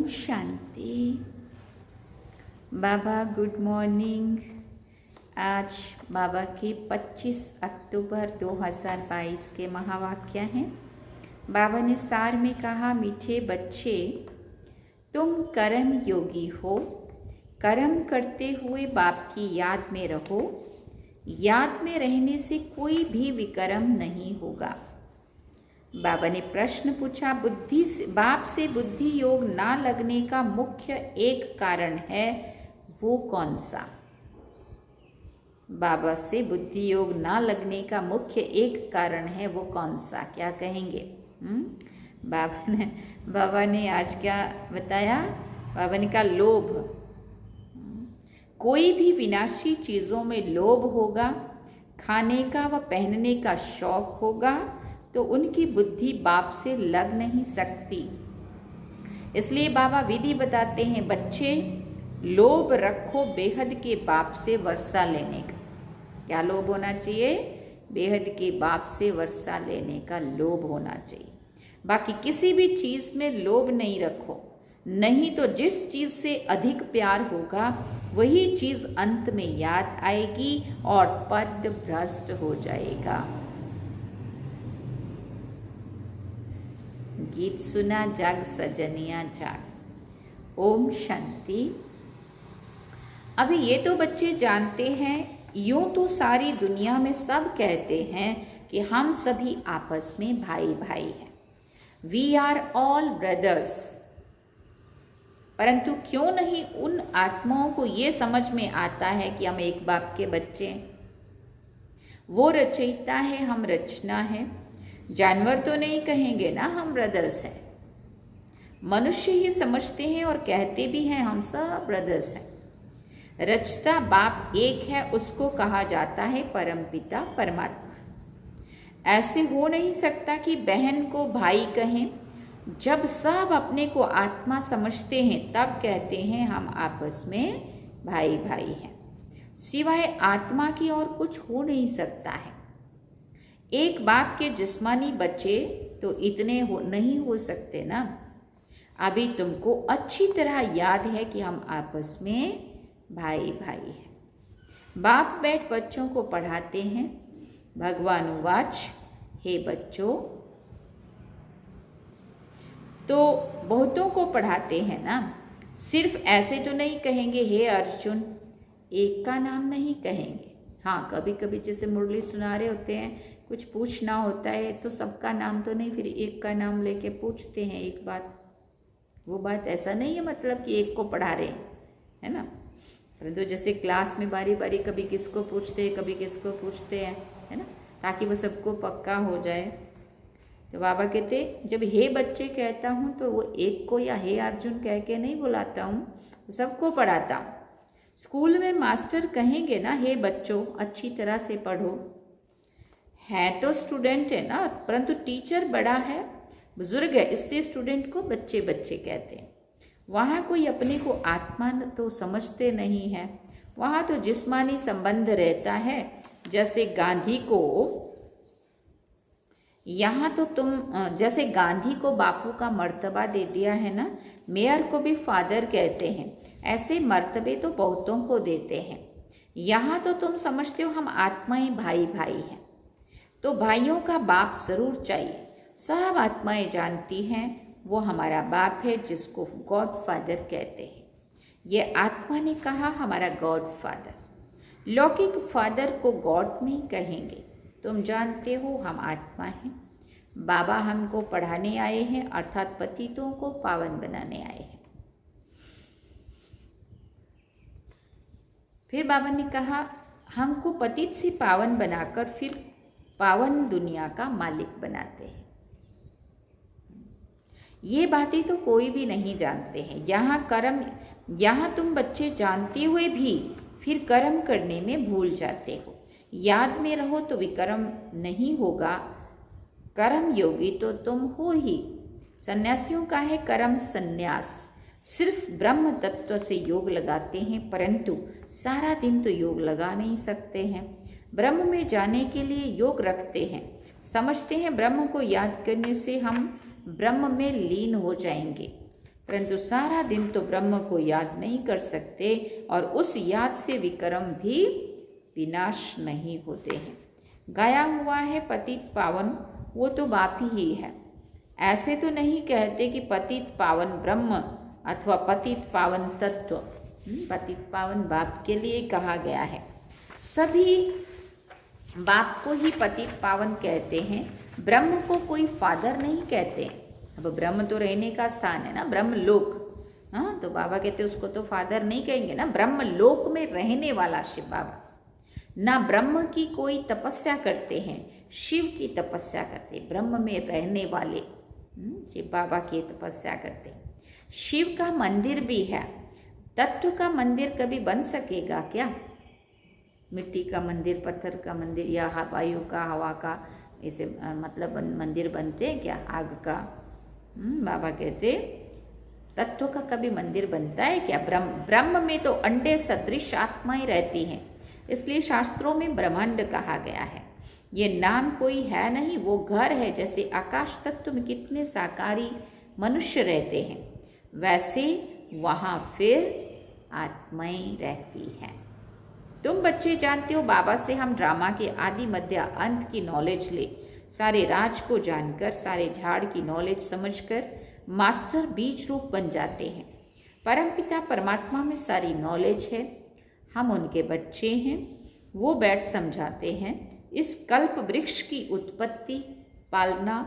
ओम शांति। बाबा good morning. आज बाबा के 25 अक्टूबर 2022 के महावाक्य हैं। बाबा ने सार में कहा, मीठे बच्चे, तुम कर्म योगी हो। कर्म करते हुए बाप की याद में रहो। याद में रहने से कोई भी विकर्म नहीं होगा। बाबा ने प्रश्न पूछा, बाप से बुद्धि योग ना लगने का मुख्य एक कारण है, वो कौन सा? बाबा से बुद्धि योग ना लगने का मुख्य एक कारण है, वो कौन सा? क्या कहेंगे? बाबा ने आज क्या बताया? बाबा ने कहा लोभ। कोई भी विनाशी चीजों में लोभ होगा, खाने का व पहनने का शौक होगा, तो उनकी बुद्धि बाप से लग नहीं सकती। इसलिए बाबा विधि बताते हैं, बच्चे लोभ रखो बेहद के बाप से वर्षा लेने का। क्या लोभ होना चाहिए? बेहद के बाप से वर्षा लेने का लोभ होना चाहिए। बाकी किसी भी चीज में लोभ नहीं रखो, नहीं तो जिस चीज से अधिक प्यार होगा वही चीज अंत में याद आएगी और पद भ्रष्ट हो जाएगा। गीत सुना जाग सजनिया जाग। ओम शांति। अभी ये तो बच्चे जानते हैं, यूं तो सारी दुनिया में सब कहते हैं कि हम सभी आपस में भाई भाई हैं, वी आर ऑल ब्रदर्स। परंतु क्यों नहीं उन आत्माओं को ये समझ में आता है कि हम एक बाप के बच्चे हैं? वो रचयिता है, हम रचना है। जानवर तो नहीं कहेंगे ना हम ब्रदर्स हैं। मनुष्य ही समझते हैं और कहते भी हैं हम सब ब्रदर्स हैं। रचता बाप एक है, उसको कहा जाता है परमपिता परमात्मा। ऐसे हो नहीं सकता कि बहन को भाई कहें। जब सब अपने को आत्मा समझते हैं तब कहते हैं हम आपस में भाई भाई हैं। सिवाय आत्मा की और कुछ हो नहीं सकता है। एक बाप के जिस्मानी बच्चे तो इतने नहीं हो सकते ना। अभी तुमको अच्छी तरह याद है कि हम आपस में भाई भाई हैं। बाप बैठ बच्चों को पढ़ाते हैं। भगवानुवाच, हे बच्चों। तो बहुतों को पढ़ाते हैं ना। सिर्फ ऐसे तो नहीं कहेंगे हे अर्जुन, एक का नाम नहीं कहेंगे। हाँ, कभी कभी जैसे मुरली सुना रहे होते हैं, कुछ पूछना होता है तो सबका नाम तो नहीं, फिर एक का नाम लेके पूछते हैं एक बात। वो बात ऐसा नहीं है मतलब कि एक को पढ़ा रहे हैं, है ना। परंतु जैसे क्लास में बारी बारी कभी किसको पूछते हैं, कभी किसको पूछते हैं, है ना, ताकि वो सबको पक्का हो जाए। तो बाबा कहते, जब हे बच्चे कहता हूँ तो वो एक को या हे अर्जुन कह के नहीं बुलाता हूँ, सबको पढ़ाता हूँ। स्कूल में मास्टर कहेंगे ना, हे बच्चों अच्छी तरह से पढ़ो। है तो स्टूडेंट है ना, परंतु टीचर बड़ा है, बुजुर्ग है, इसलिए स्टूडेंट को बच्चे बच्चे कहते हैं। वहाँ कोई अपने को आत्मा तो समझते नहीं है, वहाँ तो जिस्मानी संबंध रहता है। जैसे गांधी को, यहाँ तो तुम जैसे गांधी को बापू का मर्तबा दे दिया है ना, मेयर को भी फादर कहते हैं, ऐसे मर्तबे तो बहुतों को देते हैं। यहाँ तो तुम समझते हो हम आत्माएं भाई भाई हैं, तो भाइयों का बाप जरूर चाहिए। सब आत्माएं जानती हैं वो हमारा बाप है, जिसको गॉड फादर कहते हैं। ये आत्मा ने कहा हमारा गॉड फादर। लौकिक फादर को गॉड नहीं कहेंगे। तुम जानते हो हम आत्मा हैं। बाबा हमको पढ़ाने आए हैं, अर्थात पतितों को पावन बनाने आए हैं। फिर बाबा ने कहा हमको पतित से पावन बनाकर फिर पावन दुनिया का मालिक बनाते हैं। ये बातें तो कोई भी नहीं जानते हैं। यहाँ तुम बच्चे जानते हुए भी फिर कर्म करने में भूल जाते हो। याद में रहो तो विकर्म नहीं होगा। कर्म योगी तो तुम हो ही। सन्यासियों का है कर्म संन्यास। सिर्फ ब्रह्म तत्व से योग लगाते हैं, परंतु सारा दिन तो योग लगा नहीं सकते हैं। ब्रह्म में जाने के लिए योग रखते हैं, समझते हैं ब्रह्म को याद करने से हम ब्रह्म में लीन हो जाएंगे। परंतु सारा दिन तो ब्रह्म को याद नहीं कर सकते और उस याद से विक्रम भी विनाश नहीं होते हैं। गाया हुआ है पतित पावन वो तो बाप ही है। ऐसे तो नहीं कहते कि पतित पावन ब्रह्म अथवा पतित पावन तत्व। पतित पावन बाप के लिए कहा गया है। सभी बाप को ही पतित पावन कहते हैं, ब्रह्म को कोई फादर नहीं कहते। अब ब्रह्म तो रहने का स्थान है ना, ब्रह्म लोक। हाँ, तो बाबा कहते उसको तो फादर नहीं कहेंगे ना, ब्रह्म लोक में रहने वाला शिव बाबा। ना ब्रह्म की कोई तपस्या करते हैं, शिव की तपस्या करते, ब्रह्म में रहने वाले शिव बाबा की तपस्या करते। शिव का मंदिर भी है। तत्व का मंदिर कभी बन सकेगा क्या? मिट्टी का मंदिर, पत्थर का मंदिर या वायु का, हवा का, ऐसे मतलब मंदिर बनते हैं क्या? आग का। बाबा कहते तत्व का कभी मंदिर बनता है क्या? ब्रह्म में तो अंडे सदृश आत्माएं रहती हैं, इसलिए शास्त्रों में ब्रह्मांड कहा गया है। ये नाम कोई है नहीं, वो घर है। जैसे आकाश तत्व में कितने साकारी मनुष्य रहते हैं, वैसे वहाँ फिर आत्माएं रहती हैं। तुम बच्चे जानते हो बाबा से हम ड्रामा के आदि मध्य अंत की नॉलेज ले, सारे राज को जानकर, सारे झाड़ की नॉलेज समझकर मास्टर बीज रूप बन जाते हैं। परमपिता परमात्मा में सारी नॉलेज है, हम उनके बच्चे हैं। वो बैठ समझाते हैं इस कल्प वृक्ष की उत्पत्ति, पालना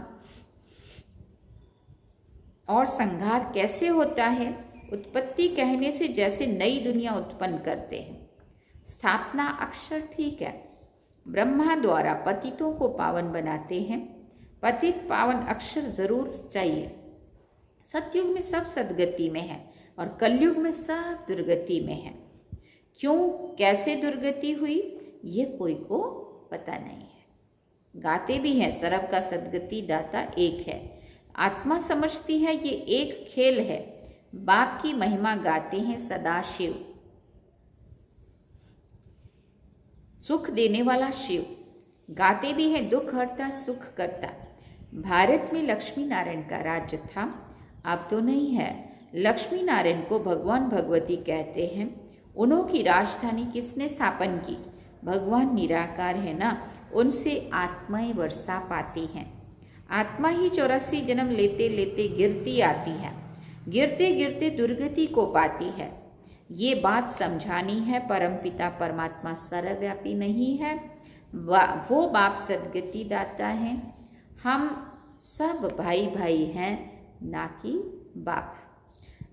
और संहार कैसे होता है। उत्पत्ति कहने से जैसे नई दुनिया उत्पन्न करते हैं, स्थापना अक्षर ठीक है। ब्रह्मा द्वारा पतितों को पावन बनाते हैं, पतित पावन अक्षर जरूर चाहिए। सतयुग में सब सदगति में है और कलयुग में सब दुर्गति में है। क्यों, कैसे दुर्गति हुई, ये कोई को पता नहीं है। गाते भी हैं सर्व का सदगति दाता एक है। आत्मा समझती है ये एक खेल है। बाप की महिमा गाते हैं सदा शिव, सुख देने वाला शिव। गाते भी हैं दुख हरता सुख करता। भारत में लक्ष्मी नारायण का राज्य था, अब तो नहीं है। लक्ष्मी नारायण को भगवान भगवती कहते हैं। उन्हों की राजधानी किसने स्थापन की? भगवान निराकार है ना, उनसे आत्माएं वर्षा पाती हैं। आत्मा ही 84 जन्म लेते लेते गिरती आती है, गिरते गिरते दुर्गति को पाती है। ये बात समझानी है। परमपिता परमात्मा सर्वव्यापी नहीं है, वो बाप सदगति दाता है। हम सब भाई भाई हैं, ना कि बाप।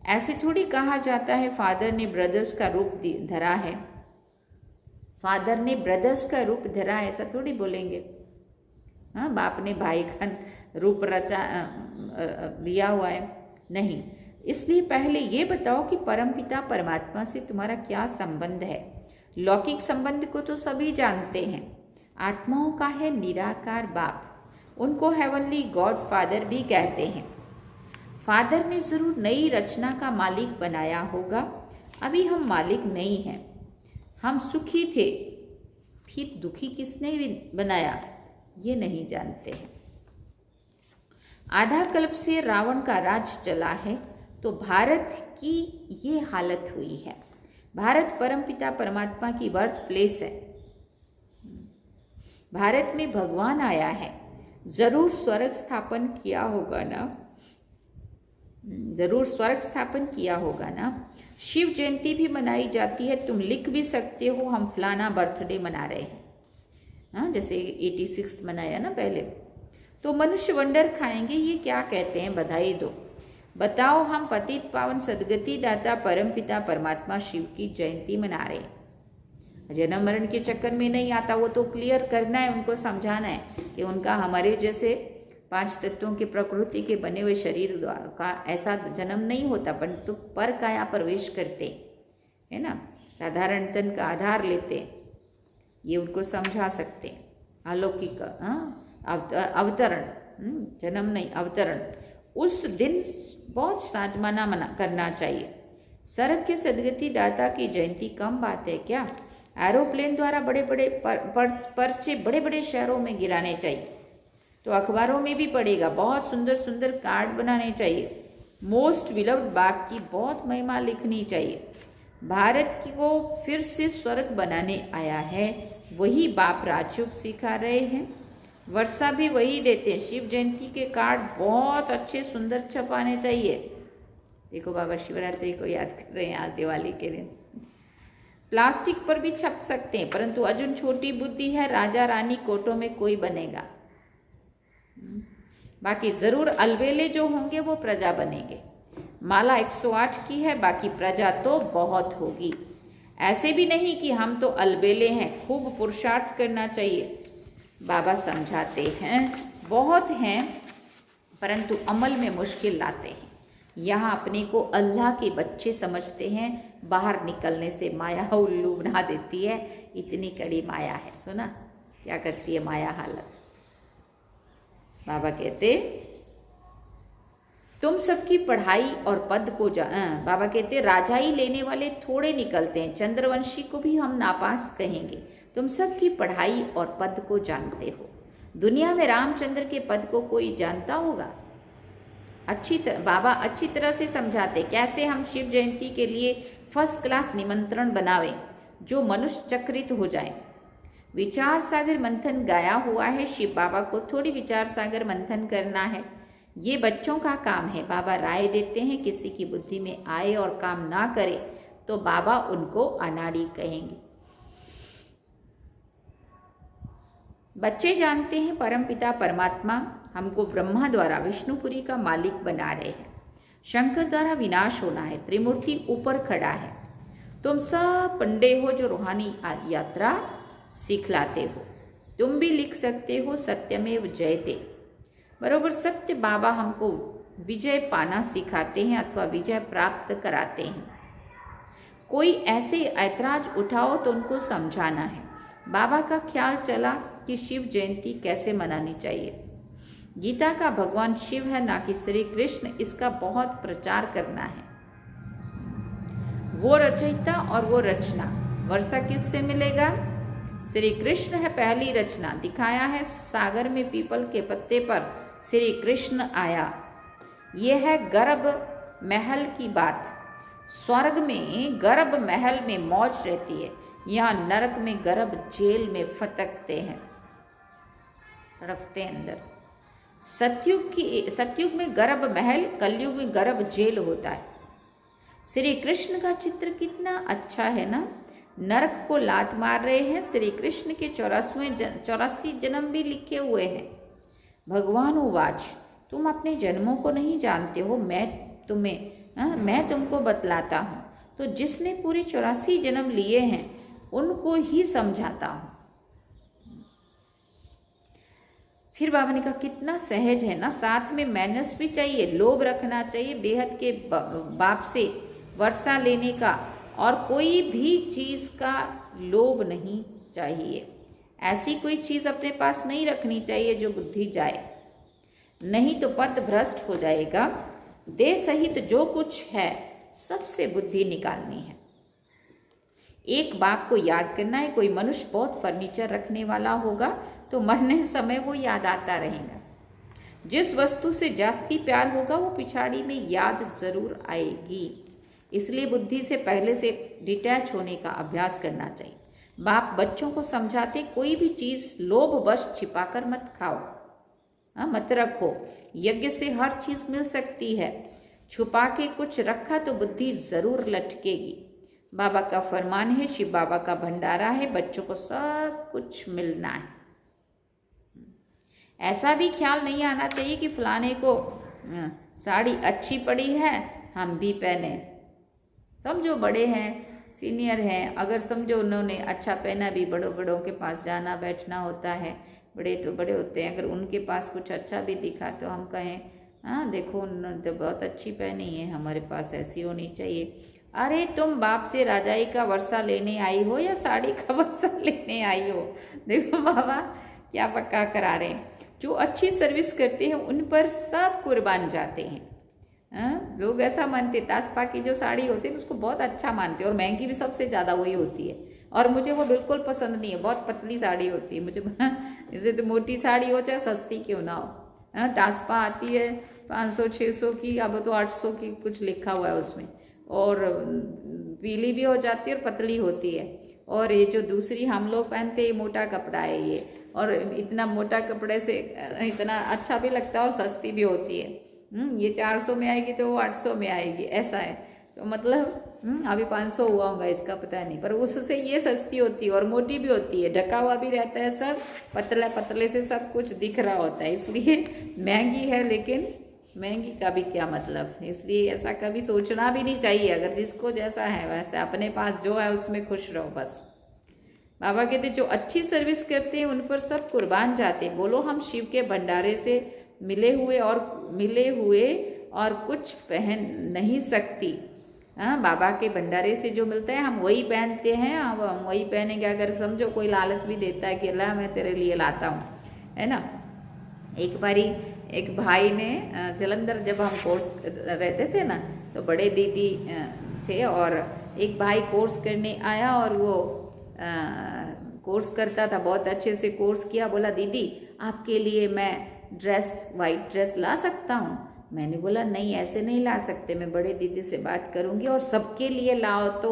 ऐसे थोड़ी कहा जाता है फादर ने ब्रदर्स का रूप धरा है, फादर ने ब्रदर्स का रूप धरा है, ऐसा थोड़ी बोलेंगे। हाँ, बाप ने भाई का रूप रचा लिया हुआ है, नहीं। इसलिए पहले ये बताओ कि परमपिता परमात्मा से तुम्हारा क्या संबंध है। लौकिक संबंध को तो सभी जानते हैं। आत्माओं का है निराकार बाप, उनको हेवनली गॉड फादर भी कहते हैं। फादर ने जरूर नई रचना का मालिक बनाया होगा। अभी हम मालिक नहीं हैं, हम सुखी थे, फिर दुखी किसने बनाया ये नहीं जानते हैं। आधा कल्प से रावण का राज चला है, तो भारत की ये हालत हुई है। भारत परमपिता परमात्मा की बर्थ प्लेस है। भारत में भगवान आया है, जरूर स्वर्ग स्थापन किया होगा ना, जरूर स्वर्ग स्थापन किया होगा ना। शिव जयंती भी मनाई जाती है, तुम लिख भी सकते हो हम फलाना बर्थडे मना रहे हैं। हाँ, जैसे 86 मनाया ना पहले। तो मनुष्य वंडर खाएंगे, ये क्या कहते हैं, बधाई दो। बताओ हम पतित पावन सदगति दाता परमपिता परमात्मा शिव की जयंती मना रहे हैं। जन्म मरण के चक्कर में नहीं आता, वो तो क्लियर करना है, उनको समझाना है कि उनका हमारे जैसे 5 तत्वों के प्रकृति के बने हुए शरीर का ऐसा जन्म नहीं होता, परंतु पर काया प्रवेश करते है ना, साधारण तन का आधार लेते, ये उनको समझा सकते हैं। अलौकिक अवतरण, जन्म नहीं अवतरण, उस दिन बहुत साधना मना करना चाहिए। सर्व के सदगति दाता की जयंती कम बात है क्या? एरोप्लेन द्वारा बड़े बड़े पर्चे बड़े बड़े शहरों में गिराने चाहिए, तो अखबारों में भी पड़ेगा। बहुत सुंदर सुंदर कार्ड बनाने चाहिए, मोस्ट विलव्ड बाप की बहुत महिमा लिखनी चाहिए। भारत को फिर से स्वर्ग बनाने आया है, वही बाप राजयोग सिखा रहे हैं। वर्षा भी वही देते हैं। शिव जयंती के कार्ड बहुत अच्छे सुंदर छपाने चाहिए। देखो बाबा शिवरात्रि को याद कर रहे हैं आज दिवाली के दिन। प्लास्टिक पर भी छप सकते हैं, परंतु अर्जुन छोटी बुद्धि है, राजा रानी कोटों में कोई बनेगा। बाकी जरूर अलबेले जो होंगे वो प्रजा बनेंगे। माला 108 की है, बाकी प्रजा तो बहुत होगी। ऐसे भी नहीं कि हम तो अलबेले हैं, खूब पुरुषार्थ करना चाहिए। बाबा समझाते हैं बहुत हैं, परंतु अमल में मुश्किल लाते हैं। यहाँ अपने को अल्लाह के बच्चे समझते हैं, बाहर निकलने से माया उल्लू बना देती है। इतनी कड़ी माया है। सुना क्या करती है माया हालत। बाबा कहते तुम सबकी पढ़ाई और पद को बाबा कहते राजाई लेने वाले थोड़े निकलते हैं, चंद्रवंशी को भी हम नापास कहेंगे। तुम सबकी पढ़ाई और पद को जानते हो। दुनिया में रामचंद्र के पद को कोई जानता होगा? बाबा अच्छी तरह से समझाते कैसे हम शिव जयंती के लिए फर्स्ट क्लास निमंत्रण बनावें जो मनुष्य चक्रित हो जाए। विचार सागर मंथन गाया हुआ है, शिव बाबा को थोड़ी विचार सागर मंथन करना है। ये बच्चों का काम है। बाबा राय देते हैं किसी की बुद्धि में आए और काम ना करे तो बाबा उनको अनाड़ी कहेंगे। बच्चे जानते हैं परमपिता परमात्मा हमको ब्रह्मा द्वारा विष्णुपुरी का मालिक बना रहे हैं। शंकर द्वारा विनाश होना है, त्रिमूर्ति ऊपर खड़ा है। तुम सब पंडे हो जो रूहानी यात्रा सिखलाते हो। तुम भी लिख सकते हो सत्यमेव जयते। बरोबर सत्य बाबा हमको विजय पाना सिखाते हैं अथवा विजय प्राप्त कराते हैं। कोई ऐसे ऐतराज उठाओ तो उनको समझाना है। बाबा का ख्याल चला कि शिव जयंती कैसे मनानी चाहिए। गीता का भगवान शिव है, ना कि श्री कृष्ण। इसका बहुत प्रचार करना है। वो रचयिता और वो रचना। वर्षा किससे मिलेगा? श्री कृष्ण है पहली रचना। दिखाया है सागर में पीपल के पत्ते पर श्री कृष्ण आया। ये है गर्भ महल की बात। स्वर्ग में गर्भ महल में मौज रहती है, यहाँ नरक में गर्भ जेल में फटकते हैं, तड़पते अंदर। सतयुग में गर्भ महल, कलयुग में गर्भ जेल होता है। श्री कृष्ण का चित्र कितना अच्छा है ना। नरक को लात मार रहे हैं। श्री कृष्ण के 84 जन्म भी लिखे हुए हैं। भगवान उवाच तुम अपने जन्मों को नहीं जानते हो, मैं तुमको बतलाता हूँ। तो जिसने पूरे 84 जन्म लिए हैं उनको ही समझाता हूँ। फिर बाबा ने कहा कितना सहज है ना। साथ में मैनर्स भी चाहिए, लोभ रखना चाहिए बेहद के बाप से वर्षा लेने का, और कोई भी चीज़ का लोभ नहीं चाहिए। ऐसी कोई चीज़ अपने पास नहीं रखनी चाहिए जो बुद्धि जाए, नहीं तो पथ भ्रष्ट हो जाएगा। देह सहित जो कुछ है सबसे बुद्धि निकालनी है। एक बात को याद करना है, कोई मनुष्य बहुत फर्नीचर रखने वाला होगा तो मरने समय वो याद आता रहेगा। जिस वस्तु से जास्ती प्यार होगा वो पिछाड़ी में याद जरूर आएगी। इसलिए बुद्धि से पहले से डिटैच होने का अभ्यास करना चाहिए। बाप बच्चों को समझाते कोई भी चीज़ लोभवश छिपाकर मत खाओ, मत रखो। यज्ञ से हर चीज़ मिल सकती है, छुपा के कुछ रखा तो बुद्धि जरूर लटकेगी। बाबा का फरमान है, शिव बाबा का भंडारा है, बच्चों को सब कुछ मिलना है। ऐसा भी ख्याल नहीं आना चाहिए कि फलाने को साड़ी अच्छी पड़ी है हम भी पहने। समझो बड़े हैं, सीनियर हैं, अगर समझो उन्होंने अच्छा पहना भी, बड़ों के पास जाना बैठना होता है, बड़े तो बड़े होते हैं, अगर उनके पास कुछ अच्छा भी दिखा तो हम कहें हाँ देखो उन्होंने तो बहुत अच्छी पहनी है, हमारे पास ऐसी होनी चाहिए। अरे तुम बाप से राजाई का वर्षा लेने आई हो या साड़ी का वर्षा लेने आई हो? देखो बाबा क्या पक्का करा रहे हैं। जो अच्छी सर्विस करते हैं उन पर सब कुर्बान जाते हैं। लोग ऐसा मानते, ताजपा की जो साड़ी होती है उसको बहुत अच्छा मानते हैं, और महंगी भी सबसे ज़्यादा वही होती है। और मुझे वो बिल्कुल पसंद नहीं है, बहुत पतली साड़ी होती है मुझे। जैसे तो मोटी साड़ी हो चाहे सस्ती क्यों ना हो। ताजपा आती है 500-600 की, अब तो 800 की कुछ लिखा हुआ है उसमें, और पीली भी हो जाती है और पतली होती है। और ये जो दूसरी हम लोग पहनते हैं ये मोटा कपड़ा है ये, और इतना मोटा कपड़े से इतना अच्छा भी लगता है और सस्ती भी होती है। ये 400 में आएगी तो वो 800 में आएगी, ऐसा है। तो मतलब अभी 500 हुआ होगा इसका, पता नहीं, पर उससे ये सस्ती होती है और मोटी भी होती है, ढका हुआ भी रहता है सब, पतला पतले से सब कुछ दिख रहा होता है, इसलिए महंगी है। लेकिन महंगी का भी क्या मतलब, इसलिए ऐसा कभी सोचना भी नहीं चाहिए। अगर जिसको जैसा है वैसे अपने पास जो है उसमें खुश रहो बस। बाबा कहते जो अच्छी सर्विस करते हैं उन पर सब कुर्बान जाते हैं। बोलो हम शिव के भंडारे से मिले हुए और कुछ पहन नहीं सकती। हाँ, बाबा के भंडारे से जो मिलता है हम वही पहनते हैं, अब हम वही पहनेंगे। अगर समझो कोई लालच भी देता है कि अल्लाह मैं तेरे लिए लाता हूँ, है ना। एक बारी एक भाई ने जलंधर, जब हम कोर्स रहते थे ना, तो बड़े दीदी थे और एक भाई कोर्स करने आया और वो कोर्स करता था, बहुत अच्छे से कोर्स किया। बोला दीदी आपके लिए मैं वाइट ड्रेस ला सकता हूँ। मैंने बोला नहीं, ऐसे नहीं ला सकते, मैं बड़े दीदी से बात करूँगी और सबके लिए लाओ, तो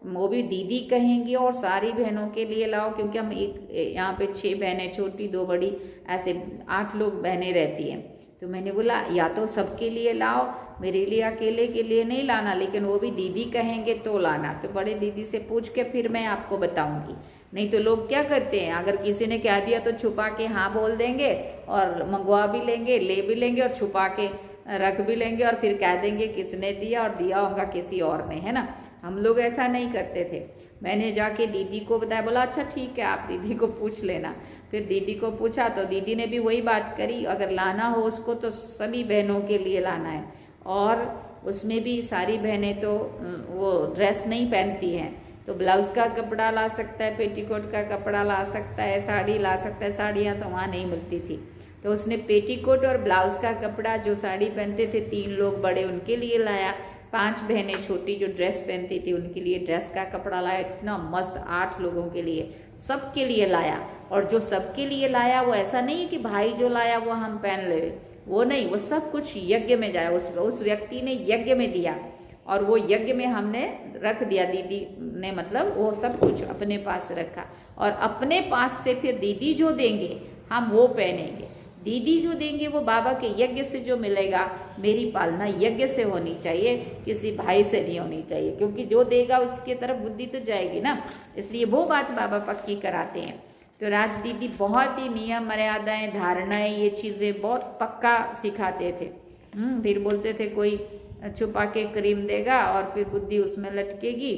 वो भी दीदी कहेंगी, और सारी बहनों के लिए लाओ, क्योंकि हम एक यहाँ पे 6 बहनें, छोटी 2 बड़ी, ऐसे 8 लोग बहनें रहती हैं। तो मैंने बोला या तो सबके लिए लाओ, मेरे लिए अकेले के लिए नहीं लाना, लेकिन वो भी दीदी कहेंगे तो लाना। तो बड़े दीदी से पूछ के फिर मैं आपको बताऊंगी। नहीं तो लोग क्या करते हैं, अगर किसी ने कह दिया तो छुपा के हाँ बोल देंगे और मंगवा भी लेंगे, ले भी लेंगे और छुपा के रख भी लेंगे, और फिर कह देंगे किसने दिया, और दिया होगा किसी और ने, है ना। हम लोग ऐसा नहीं करते थे। मैंने जाके दीदी को बताया, बोला अच्छा ठीक है आप दीदी को पूछ लेना। फिर दीदी को पूछा तो दीदी ने भी वही बात करी, अगर लाना हो उसको तो सभी बहनों के लिए लाना है, और उसमें भी सारी बहनें तो वो ड्रेस नहीं पहनती हैं, तो ब्लाउज का कपड़ा ला सकता है, पेटीकोट का कपड़ा ला सकता है, साड़ी ला सकता है। साड़ियाँ तो वहाँ नहीं मिलती थी, तो उसने पेटीकोट और ब्लाउज का कपड़ा, जो साड़ी पहनते थे 3 लोग बड़े उनके लिए लाया, 5 बहनें छोटी जो ड्रेस पहनती थी उनके लिए ड्रेस का कपड़ा लाया, इतना मस्त 8 लोगों के लिए, सबके लिए लाया। और जो सबके लिए लाया वो ऐसा नहीं है कि भाई जो लाया वो हम पहन ले, वो नहीं, वो सब कुछ यज्ञ में जाए, उस व्यक्ति ने यज्ञ में दिया, और वो यज्ञ में हमने रख दिया। दीदी ने मतलब वो सब कुछ अपने पास रखा, और अपने पास से फिर दीदी जो देंगे हम वो पहनेंगे। दीदी जो देंगे वो बाबा के यज्ञ से जो मिलेगा, मेरी पालना यज्ञ से होनी चाहिए, किसी भाई से नहीं होनी चाहिए, क्योंकि जो देगा उसके तरफ बुद्धि तो जाएगी ना, इसलिए वो बात बाबा पक्की कराते हैं। तो राज दीदी बहुत ही नियम, मर्यादाएं, धारणाएं, ये चीज़ें बहुत पक्का सिखाते थे। फिर बोलते थे कोई छुपा के क्रीम देगा और फिर बुद्धि उसमें लटकेगी,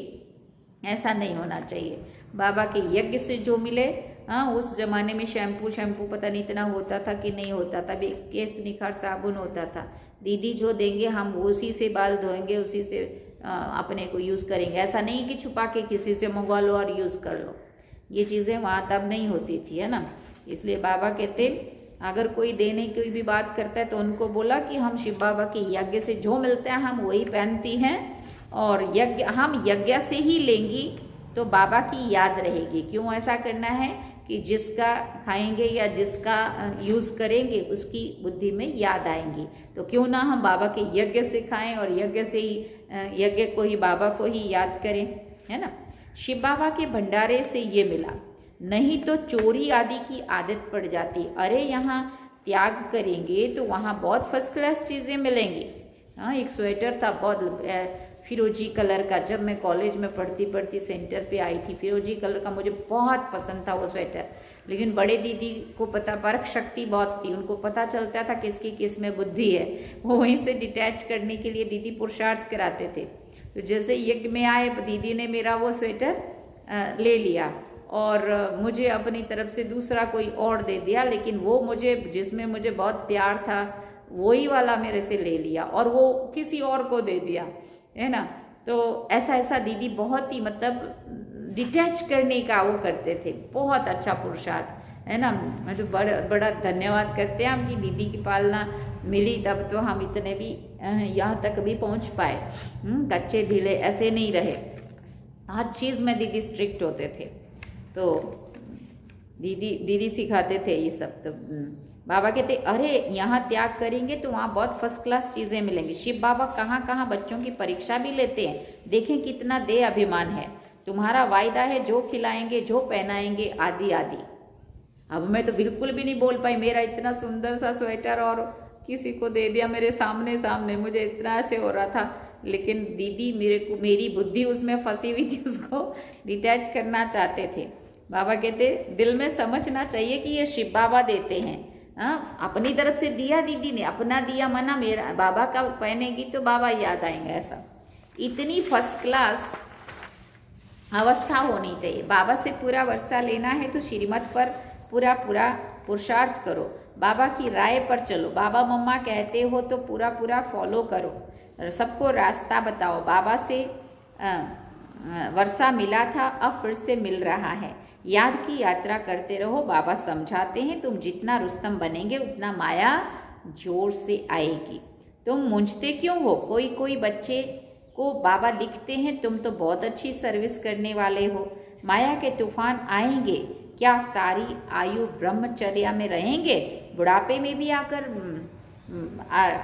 ऐसा नहीं होना चाहिए। बाबा के यज्ञ से जो मिले, हाँ, उस जमाने में शैम्पू पता नहीं इतना होता था कि नहीं होता था, केस निखार साबुन होता था। दीदी जो देंगे हम उसी से बाल धोएंगे, उसी से अपने को यूज़ करेंगे। ऐसा नहीं कि छुपा के किसी से मंगवा लो और यूज़ कर लो, ये चीज़ें वहाँ तब नहीं होती थी, है ना। इसलिए बाबा कहते अगर कोई देने की भी बात करता है तो उनको बोला कि हम शिव बाबा के यज्ञ से जो मिलता है हम वही पहनती हैं, और हम यज्ञ से ही लेंगी तो बाबा की याद रहेगी। क्यों ऐसा करना है कि जिसका खाएंगे या जिसका यूज़ करेंगे उसकी बुद्धि में याद आएंगी, तो क्यों ना हम बाबा के यज्ञ से खाएं और यज्ञ से ही यज्ञ को ही, बाबा को ही याद करें, है ना। शिव बाबा के भंडारे से ये मिला, नहीं तो चोरी आदि की आदत पड़ जाती। अरे यहाँ त्याग करेंगे तो वहाँ बहुत फर्स्ट क्लास चीज़ें मिलेंगी। हाँ, एक स्वेटर था बहुत फिरोजी कलर का, जब मैं कॉलेज में पढ़ती सेंटर पे आई थी, फिरोजी कलर का मुझे बहुत पसंद था वो स्वेटर। लेकिन बड़े दीदी को पता, परख शक्ति बहुत थी, उनको पता चलता था किसकी किस में बुद्धि है, वो वहीं से डिटैच करने के लिए दीदी पुरुषार्थ कराते थे। तो जैसे यज्ञ में आए दीदी ने मेरा वो स्वेटर ले लिया और मुझे अपनी तरफ से दूसरा कोई और दे दिया, लेकिन वो मुझे, जिसमें मुझे बहुत प्यार था, वही वाला मेरे से ले लिया और वो किसी और को दे दिया, है ना। तो ऐसा दीदी बहुत ही मतलब डिटैच करने का वो करते थे, बहुत अच्छा पुरुषार्थ, है ना। मैं तो बड़ा धन्यवाद करते हैं हम कि दीदी की पालना मिली, तब तो हम इतने भी यहाँ तक भी पहुँच पाए। कच्चे ढीले ऐसे नहीं रहे, हर चीज़ में दीदी स्ट्रिक्ट होते थे। तो दीदी सिखाते थे ये सब। तो बाबा कहते अरे यहाँ त्याग करेंगे तो वहाँ बहुत फर्स्ट क्लास चीज़ें मिलेंगी। शिव बाबा कहाँ कहाँ बच्चों की परीक्षा भी लेते हैं, देखें कितना दे अभिमान है। तुम्हारा वायदा है जो खिलाएंगे जो पहनाएंगे आदि आदि। अब मैं तो बिल्कुल भी नहीं बोल पाई, मेरा इतना सुंदर सा स्वेटर और किसी को दे दिया मेरे सामने सामने, मुझे इतना ऐसे हो रहा था। लेकिन दीदी मेरी बुद्धि उसमें फंसी हुई थी, उसको डिटैच करना चाहते थे। बाबा कहते दिल में समझना चाहिए कि ये शिव बाबा देते हैं। हाँ, अपनी तरफ से दिया दीदी ने, अपना दिया मना मेरा, बाबा का पहनेगी तो बाबा याद आएंगे। ऐसा इतनी फर्स्ट क्लास अवस्था होनी चाहिए। बाबा से पूरा वर्षा लेना है तो श्रीमत पर पूरा पुरुषार्थ करो, बाबा की राय पर चलो, बाबा मम्मा कहते हो तो पूरा फॉलो करो, सबको रास्ता बताओ। बाबा से वर्षा मिला था, अब फिर से मिल रहा है। याद की यात्रा करते रहो, बाबा समझाते हैं तुम जितना रुस्तम बनेंगे उतना माया जोर से आएगी। तुम मूंझते क्यों हो? कोई बच्चे को बाबा लिखते हैं तुम तो बहुत अच्छी सर्विस करने वाले हो। माया के तूफान आएंगे, क्या सारी आयु ब्रह्मचर्या में रहेंगे? बुढ़ापे में भी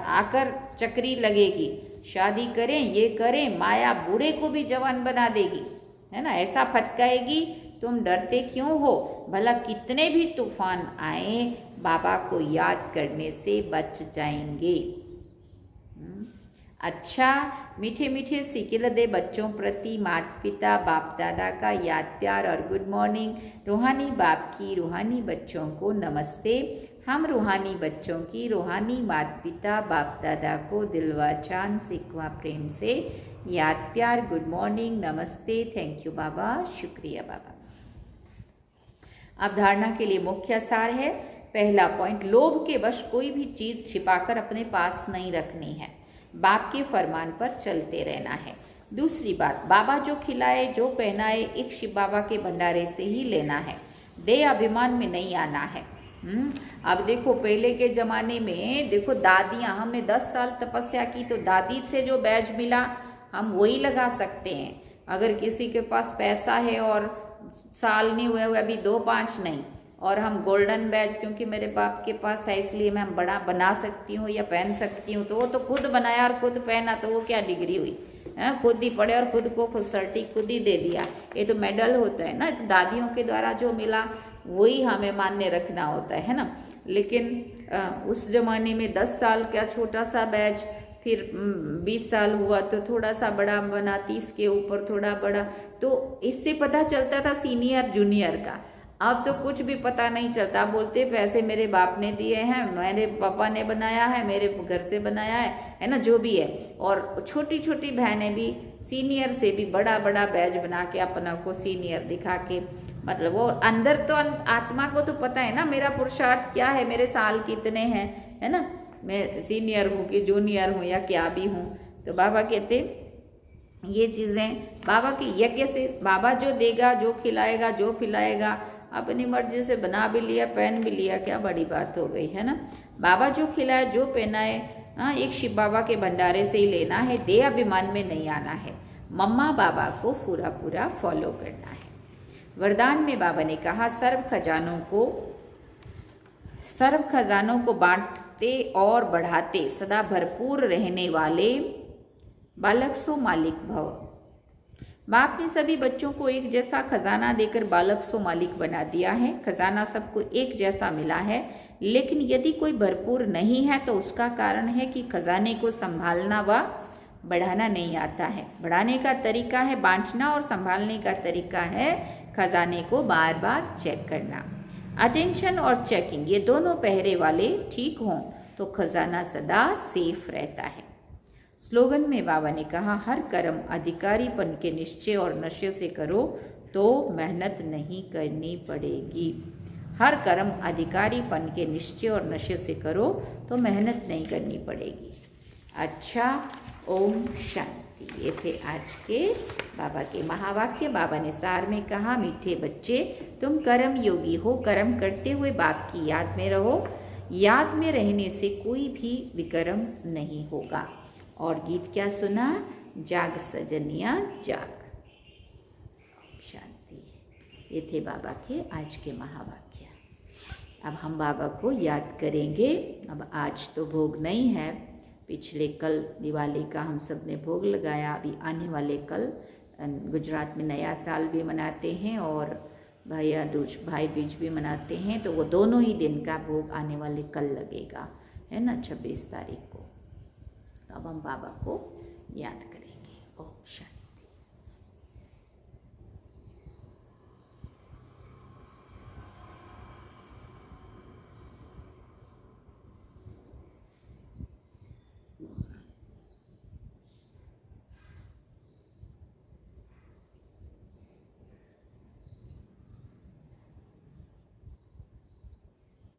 आकर चक्री लगेगी। शादी करें ये करें, माया बूढ़े को भी जवान बना देगी, है ना, ऐसा फटकाएगी। तुम डरते क्यों हो? भला कितने भी तूफान आए बाबा को याद करने से बच जाएंगे। अच्छा, मीठे मीठे सिकिल दे बच्चों प्रति माता पिता बाप दादा का याद प्यार और गुड मॉर्निंग। रूहानी बाप की रूहानी बच्चों को नमस्ते। हम रूहानी बच्चों की रूहानी माता पिता बाप दादा को दिलवा चांद सिकवा प्रेम से याद प्यार गुड मॉर्निंग नमस्ते। थैंक यू बाबा, शुक्रिया बाबा। अब धारणा के लिए मुख्य सार है। पहला पॉइंट, लोभ के वश कोई भी चीज छिपाकर अपने पास नहीं रखनी है, बाप के फरमान पर चलते रहना है। दूसरी बात, बाबा जो खिलाए जो पहनाए एक शिव बाबा के भंडारे से ही लेना है, दे अभिमान में नहीं आना है। अब देखो पहले के जमाने में देखो दादियाँ, हमने 10 साल तपस्या की तो दादी से जो बैज मिला हम वही लगा सकते हैं। अगर किसी के पास पैसा है और साल नहीं हुए अभी 2-5 नहीं, और हम गोल्डन बैज क्योंकि मेरे बाप के पास है इसलिए मैं बड़ा बना सकती हूँ या पहन सकती हूँ, तो वो तो खुद बनाया और खुद पहना, तो वो क्या डिग्री हुई? खुद ही पढ़े और खुद को खुद सर्टिफिकेट खुद ही दे दिया, ये तो मेडल होता है ना। दादियों के द्वारा जो मिला वही हमें मान्य रखना होता है ना। लेकिन उस जमाने में 10 साल का छोटा सा बैज, फिर 20 साल हुआ तो थोड़ा सा बड़ा बना, 30 के ऊपर थोड़ा बड़ा, तो इससे पता चलता था सीनियर जूनियर का। अब तो कुछ भी पता नहीं चलता, बोलते पैसे मेरे बाप ने दिए हैं, मेरे पापा ने बनाया है, मेरे घर से बनाया है ना, जो भी है। और छोटी छोटी बहनें भी सीनियर से भी बड़ा बड़ा बैज बना के अपना को सीनियर दिखा के, मतलब वो अंदर तो आत्मा को तो पता है ना मेरा पुरुषार्थ क्या है, मेरे साल कितने हैं, है ना, मैं सीनियर हूँ कि जूनियर हूँ या क्या भी हूँ। तो बाबा कहते ये चीज़ें बाबा के यज्ञ से, बाबा जो देगा जो खिलाएगा जो पिलाएगा अपनी मर्जी से बना भी लिया पहन भी लिया, क्या बड़ी बात हो गई, है ना। बाबा जो खिलाए जो पहनाए, हाँ, एक शिव बाबा के भंडारे से ही लेना है, दे अभिमान में नहीं आना है, मम्मा बाबा को पूरा फॉलो करना है। वरदान में बाबा ने कहा सर्व खजानों को बांटते और बढ़ाते सदा भरपूर रहने वाले बालक सो मालिक भव। बाप ने सभी बच्चों को एक जैसा खजाना देकर बालक सो मालिक बना दिया है। खजाना सबको एक जैसा मिला है, लेकिन यदि कोई भरपूर नहीं है तो उसका कारण है कि खजाने को संभालना व बढ़ाना नहीं आता है। बढ़ाने का तरीका है बांटना और संभालने का तरीका है खजाने को बार बार चेक करना। अटेंशन और चेकिंग ये दोनों पहरे वाले ठीक हों तो खजाना सदा सेफ रहता है। स्लोगन में बाबा ने कहा हर कर्म अधिकारीपन के निश्चय और नशे से करो तो मेहनत नहीं करनी पड़ेगी। हर कर्म अधिकारीपन के निश्चय और नशे से करो तो मेहनत नहीं करनी पड़ेगी। अच्छा, ओम शांति। ये थे आज के बाबा के महावाक्य। बाबा ने सार में कहा मीठे बच्चे तुम कर्म योगी हो, कर्म करते हुए बाप की याद में रहो। याद में रहने से कोई भी विकर्म नहीं होगा। और गीत क्या सुना? जाग सजनिया जाग। शांति। ये थे बाबा के आज के महावाक्य। अब हम बाबा को याद करेंगे। अब आज तो भोग नहीं है, पिछले कल दिवाली का हम सब ने भोग लगाया। अभी आने वाले कल गुजरात में नया साल भी मनाते हैं और भैया दूज भाई बीज भी मनाते हैं, तो वो दोनों ही दिन का भोग आने वाले कल लगेगा, है ना, 26 तारीख को। तो अब हम बाबा को याद करेंगे। ओम शांति।